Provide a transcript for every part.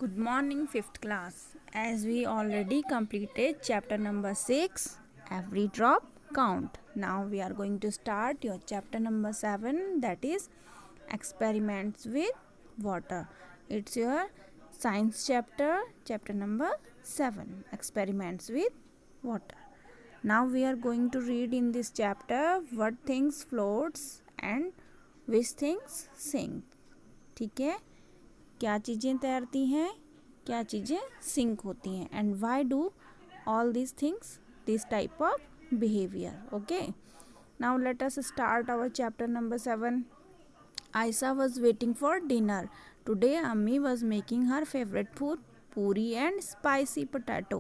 Good morning, 5th class. As we already completed chapter number 6, every drop count. Now we are going to start your chapter number 7, that is experiments with water. It's your science chapter number 7, experiments with water. Now we are going to read in this chapter what things floats and which things sink. ठीक है, क्या चीज़ें तैरती हैं, क्या चीज़ें sink होती हैं, and why do all these things this type of behaviour. Okay, now let us start our chapter number 7. Aisha was waiting for dinner. Today Ammi was making her favorite food, puri and spicy potato.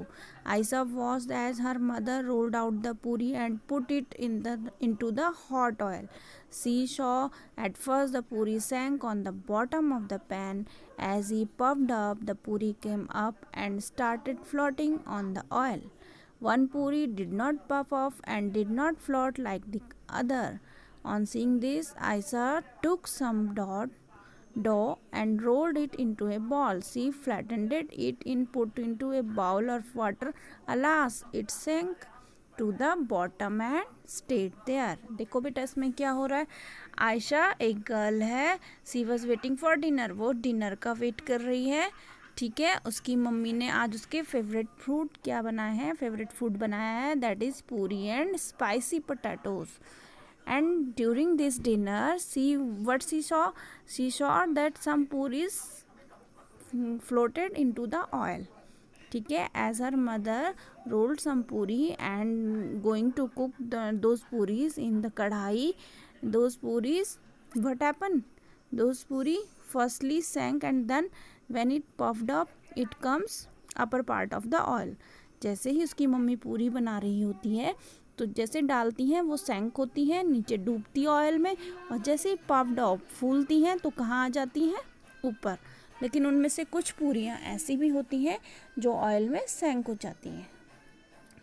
Aisha watched as her mother rolled out the puri and put it into the hot oil. She saw at first the puri sank on the bottom of the pan. As he puffed up, the puri came up and started floating on the oil. One puri did not puff off and did not float like the other. On seeing this, Aisha took some dough and rolled it into a ball. She flattened it and put into a bowl of water. Alas, it sank to the bottom and stayed there. देखो बेटा इसमें क्या हो रहा है. आयशा एक girl है. She was waiting for dinner. वो डिनर का वेट कर रही है. ठीक है, उसकी मम्मी ने आज उसके फेवरेट फूड क्या बनाए हैं, फेवरेट फूड बनाया है, दैट इज़ पूरी and spicy potatoes. And during this dinner, she saw that some puris floated into the oil. ठीक है, as her mother rolled some puri and going to cook those puris in the kadhai, those puris, what happened? Those puri firstly sank and then when it puffed up, it comes upper part of the oil. जैसे ही उसकी mummy पूरी बना रही होती है तो जैसे डालती हैं वो सैंक होती हैं, नीचे डूबती ऑयल में, और जैसे ही पफ्ड अप फूलती हैं तो कहाँ आ जाती हैं, ऊपर. लेकिन उनमें से कुछ पूरियाँ ऐसी भी होती हैं जो ऑयल में सैंक हो जाती हैं,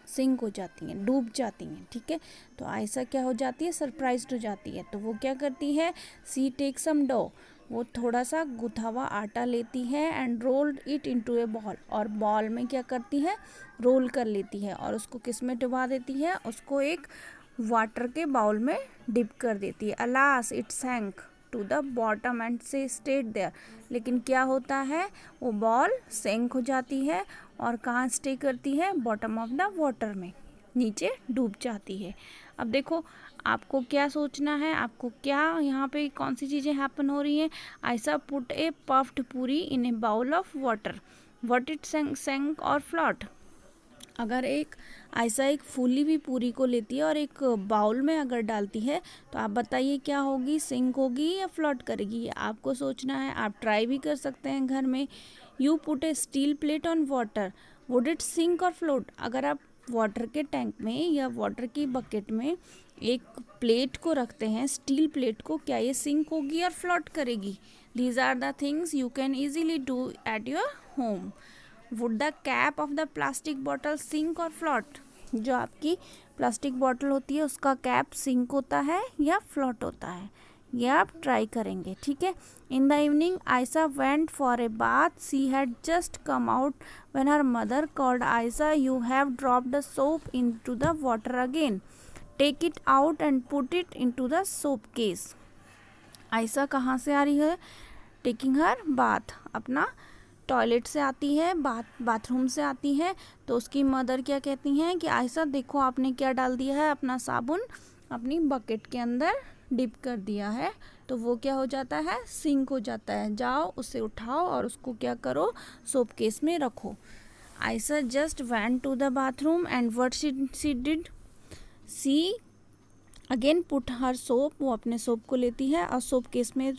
सिंक हो जाती हैं, डूब जाती हैं. ठीक है, तो आयशा क्या हो जाती है, सरप्राइज्ड हो जाती है. तो वो क्या करती है, सी टेक सम डो, वो थोड़ा सा गुथा हुआ आटा लेती है and rolled it into A ball, और बॉल में क्या करती है, रोल कर लेती है और उसको किस में डुबा देती है, उसको एक वाटर के बाउल में डिप कर देती है. Alas it sank to the bottom and से स्टेड देयर. लेकिन क्या होता है, वो बॉल सैंक हो जाती है और कहाँ स्टे करती है, बॉटम ऑफ द वाटर में, नीचे डूब जाती है. अब देखो आपको क्या सोचना है, आपको क्या यहाँ पे कौन सी चीज़ें हैपन हो रही हैं. Ayesha put a puffed puri in a bowl of water. What it sank or float. अगर आयशा एक फूली हुई पूरी को लेती है और एक बाउल में अगर डालती है तो आप बताइए क्या होगी, सिंक होगी या फ्लॉट करेगी. आपको सोचना है, आप ट्राई भी कर सकते हैं घर में. You put a steel plate on water, would it sink और फ्लोट. अगर आप वाटर के टैंक में या वाटर की बकेट में एक प्लेट को रखते हैं, स्टील प्लेट को, क्या ये सिंक होगी और फ्लोट करेगी. These are the things you can easily do at your home. Would the cap of the plastic bottle sink और फ्लोट. जो आपकी प्लास्टिक बॉटल होती है उसका कैप सिंक होता है या फ्लोट होता है, ये आप ट्राई करेंगे. ठीक है. In the evening Aisha went for a bath. She had just come out when her mother called, Aisha you have dropped the soap into the water again. Take it out and put it into the soap case. Aisha कहाँ से आ रही है, taking her bath, अपना toilet से आती है, bathroom से आती है. तो उसकी मदर क्या कहती हैं कि आयशा देखो आपने क्या डाल दिया है, अपना साबुन अपनी बकेट के अंदर डिप कर दिया है. तो वो क्या हो जाता है, सिंक हो जाता है. जाओ उसे उठाओ और उसको क्या करो, सोप केस में रखो. Aisha just went to the bathroom and what she did, she again put her soap. वो अपने सोप को लेती है और सोप केस में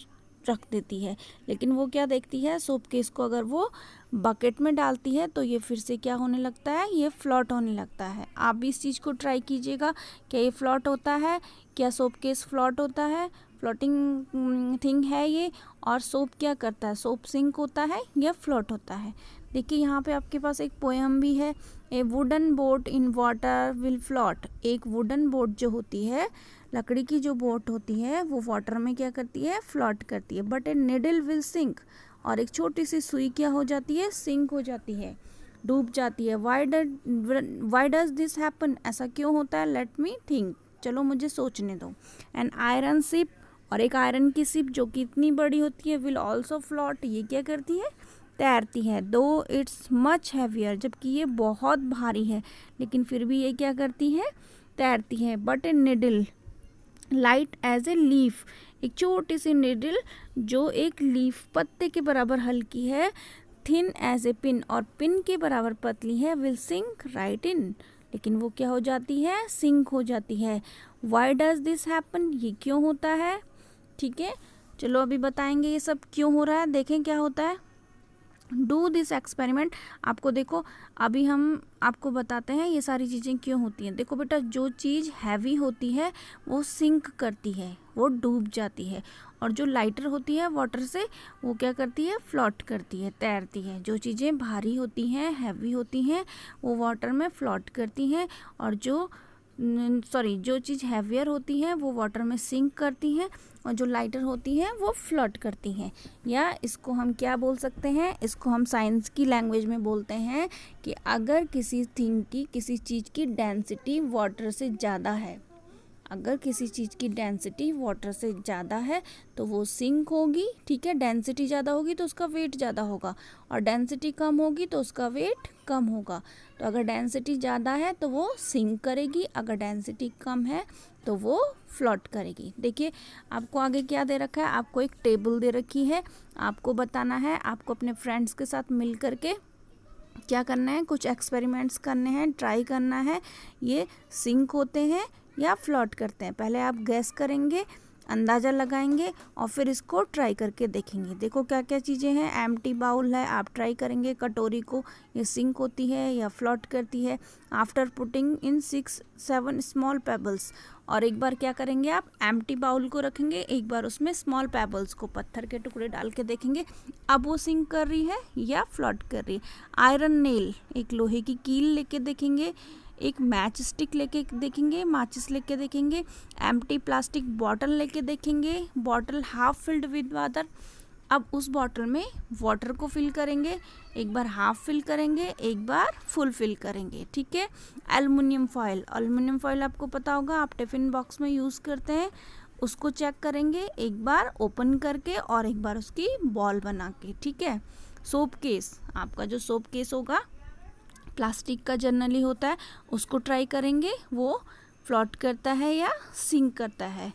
रख देती है. लेकिन वो क्या देखती है, सोप केस को अगर वो बकेट में डालती है तो ये फिर से क्या होने लगता है, ये फ्लॉट होने लगता है. आप भी इस चीज़ को ट्राई कीजिएगा, क्या ये फ्लॉट होता है, क्या सोप केस फ्लॉट होता है, फ्लोटिंग थिंग है ये. और सोप क्या करता है, सोप सिंक होता है या फ्लॉट होता है. देखिए यहाँ पे आपके पास एक पोएम भी है. A wooden boat in water will float. एक वुडन बोट जो होती है, लकड़ी की जो बोट होती है, वो वाटर में क्या करती है, फ्लॉट करती है. But a needle will sink. और एक छोटी सी सुई क्या हो जाती है, सिंक हो जाती है, डूब जाती है। वाई डज दिस हैपन, ऐसा क्यों होता है? लेट मी थिंक, चलो मुझे सोचने दो। एन आयरन शिप, और एक आयरन की शिप जो कि इतनी बड़ी होती है, विल ऑल्सो फ्लोट, ये क्या करती है, तैरती है। दो इट्स मच हैवियर, जबकि ये बहुत भारी है, लेकिन फिर भी ये क्या करती है, तैरती है। But a needle light as a leaf, एक छोटी सी निडल जो एक लीफ, पत्ते के बराबर हल्की है, थिन एज ए पिन, और पिन के बराबर पतली है, विल सिंक राइट इन, लेकिन वो क्या हो जाती है, सिंक हो जाती है। वाई डज दिस हैपन, ये क्यों होता है? ठीक है, चलो अभी बताएंगे ये सब क्यों हो रहा है, देखें क्या होता है। डू दिस एक्सपेरिमेंट, आपको देखो अभी हम आपको बताते हैं ये सारी चीज़ें क्यों होती हैं। देखो बेटा, जो चीज़ हैवी होती है वो सिंक करती है, वो डूब जाती है, और जो लाइटर होती है वाटर से, वो क्या करती है, फ्लोट करती है, तैरती है। जो चीज़ें भारी होती हैं, हैवी होती हैं, वो वाटर में फ्लोट करती हैं, और जो चीज़ हैवियर होती है वो वाटर में सिंक करती हैं, और जो लाइटर होती है वो फ्लोट करती हैं। या इसको हम क्या बोल सकते हैं, इसको हम साइंस की लैंग्वेज में बोलते हैं कि अगर किसी थिंग की, किसी चीज़ की डेंसिटी वाटर से ज़्यादा है, अगर किसी चीज़ की डेंसिटी वाटर से ज़्यादा है तो वो सिंक होगी। ठीक है, डेंसिटी ज़्यादा होगी तो उसका वेट ज़्यादा होगा, और डेंसिटी कम होगी तो उसका वेट कम होगा। तो अगर डेंसिटी ज़्यादा है तो वो सिंक करेगी, अगर डेंसिटी कम है तो वो फ्लोट करेगी। देखिए आपको आगे क्या दे रखा है, आपको एक टेबल दे रखी है, आपको बताना है, आपको अपने फ्रेंड्स के साथ मिल करके क्या करना है, कुछ एक्सपेरिमेंट्स करने हैं, ट्राई करना है, ये सिंक होते हैं या फ्लोट करते हैं। पहले आप गैस करेंगे, अंदाज़ा लगाएंगे, और फिर इसको ट्राई करके देखेंगे। देखो क्या क्या चीज़ें हैं, एम्प्टी बाउल है, आप ट्राई करेंगे कटोरी को, ये सिंक होती है या फ्लोट करती है। After putting in 6-7 small pebbles, और एक बार क्या करेंगे, आप एम्प्टी बाउल को रखेंगे, एक बार उसमें स्मॉल पेबल्स को, पत्थर के टुकड़े डाल के देखेंगे अब वो सिंक कर रही है या फ्लोट कर रही है। आयरन नेल, एक लोहे की कील लेके देखेंगे, एक मैच स्टिक लेके देखेंगे, माचिस लेके देखेंगे, एम्प्टी प्लास्टिक बॉटल लेके देखेंगे, bottle half filled with water. अब उस बॉटल में वाटर को फिल करेंगे, एक बार हाफ फिल करेंगे, एक बार फुल फिल करेंगे। ठीक है, एल्युमिनियम फॉयल, एल्युमिनियम फॉयल आपको पता होगा, आप टिफ़िन बॉक्स में यूज़ करते हैं, उसको चेक करेंगे, एक बार ओपन करके और एक बार उसकी बॉल बना के। ठीक है, सोप केस, आपका जो सोप केस होगा प्लास्टिक का जनरली होता है, उसको ट्राई करेंगे, वो फ्लोट करता है या सिंक करता है।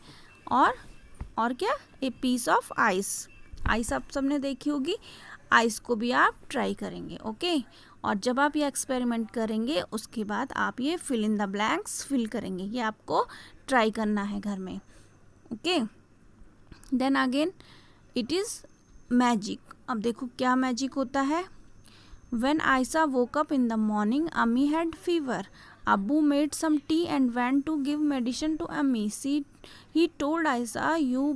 और क्या, a piece of ice, ice आप सबने देखी होगी, आइस को भी आप ट्राई करेंगे। ओके, और जब आप ये एक्सपेरिमेंट करेंगे उसके बाद आप ये fill in the blanks fill करेंगे, ये आपको ट्राई करना है घर में। Okay, then again it is magic. अब देखो क्या मैजिक होता है। When Aisa woke up in the morning, Ami had fever. Abu made some tea and went to give medicine to Ami. He told Aisa, "You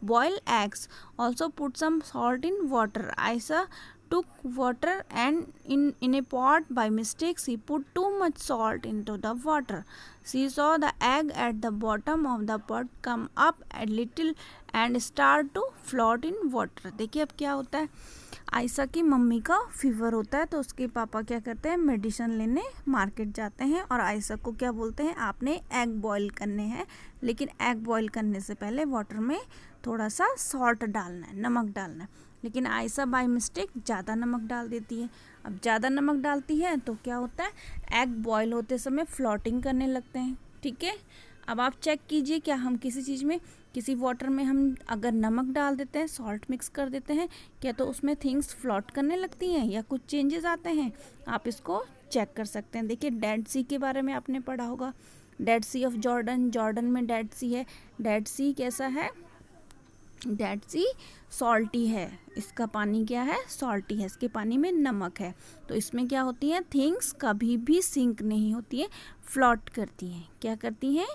boil eggs. Also put some salt in water." Aisa took water and in a pot by mistake she put too much salt into the water. She saw the egg at the bottom of the pot come up a little and start to float in water. देखिए अब क्या होता है, आयशा की mummy का fever होता है तो उसके पापा क्या करते हैं, मेडिसिन लेने मार्केट जाते हैं, और आयशा को क्या बोलते हैं, आपने एग बॉईल करने हैं, लेकिन एग बॉईल करने से पहले वाटर में थोड़ा सा सॉल्ट डालना है, नमक डालना है। लेकिन आयशा बाय मिस्टेक ज़्यादा नमक डाल देती है। अब ज़्यादा नमक डालती है तो क्या होता है, एग बॉईल होते समय फ्लोटिंग करने लगते हैं। ठीक है, अब आप चेक कीजिए, क्या हम किसी चीज़ में, किसी वाटर में हम अगर नमक डाल देते हैं, सॉल्ट मिक्स कर देते हैं, क्या तो उसमें थिंग्स फ्लोट करने लगती हैं या कुछ चेंजेस आते हैं? आप इसको चेक कर सकते हैं। देखिए डेड सी के बारे में आपने पढ़ा होगा, dead sea of Jordan, Jordan में डेड सी है। डेड सी कैसा है, डेड सी सॉल्टी है, इसका पानी क्या है, सॉल्टी है, इसके पानी में नमक है। तो इसमें क्या होती है, थिंग्स कभी भी सिंक नहीं होती है, फ्लोट करती हैं। क्या करती हैं,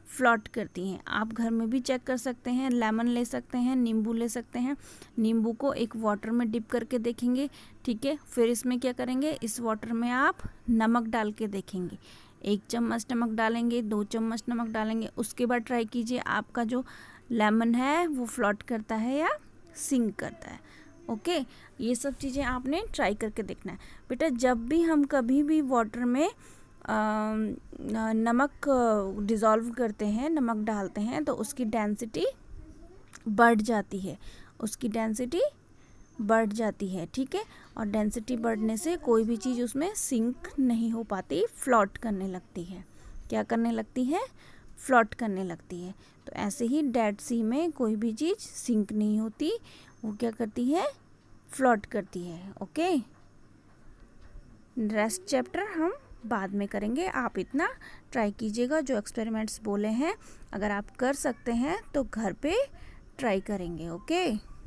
फ्लोट करती हैं। आप घर में भी चेक कर सकते हैं, लेमन ले सकते हैं, नींबू ले सकते हैं, नींबू को एक वाटर में डिप करके देखेंगे। ठीक है, फिर इसमें क्या करेंगे, इस वाटर में आप नमक डाल के देखेंगे, 1 चम्मच नमक डालेंगे, 2 चम्मच नमक डालेंगे, उसके बाद ट्राई कीजिए आपका जो लेमन है वो फ्लोट करता है या सिंक करता है। ओके, ये सब चीज़ें आपने ट्राई करके देखना है बेटा। जब भी हम कभी भी वाटर में नमक डिज़ोल्व करते हैं, नमक डालते हैं, तो उसकी डेंसिटी बढ़ जाती है, उसकी डेंसिटी बढ़ जाती है, ठीक है। और डेंसिटी बढ़ने से कोई भी चीज़ उसमें सिंक नहीं हो पाती, फ्लोट करने लगती है। क्या करने लगती है? फ्लोट करने लगती है। तो ऐसे ही डेड सी में कोई भी चीज़ सिंक नहीं होती, वो क्या करती है? फ्लोट करती है। ओके, रेस्ट चैप्टर हम बाद में करेंगे। आप इतना ट्राई कीजिएगा, जो एक्सपेरिमेंट्स बोले हैं अगर आप कर सकते हैं तो घर पे ट्राई करेंगे। ओके।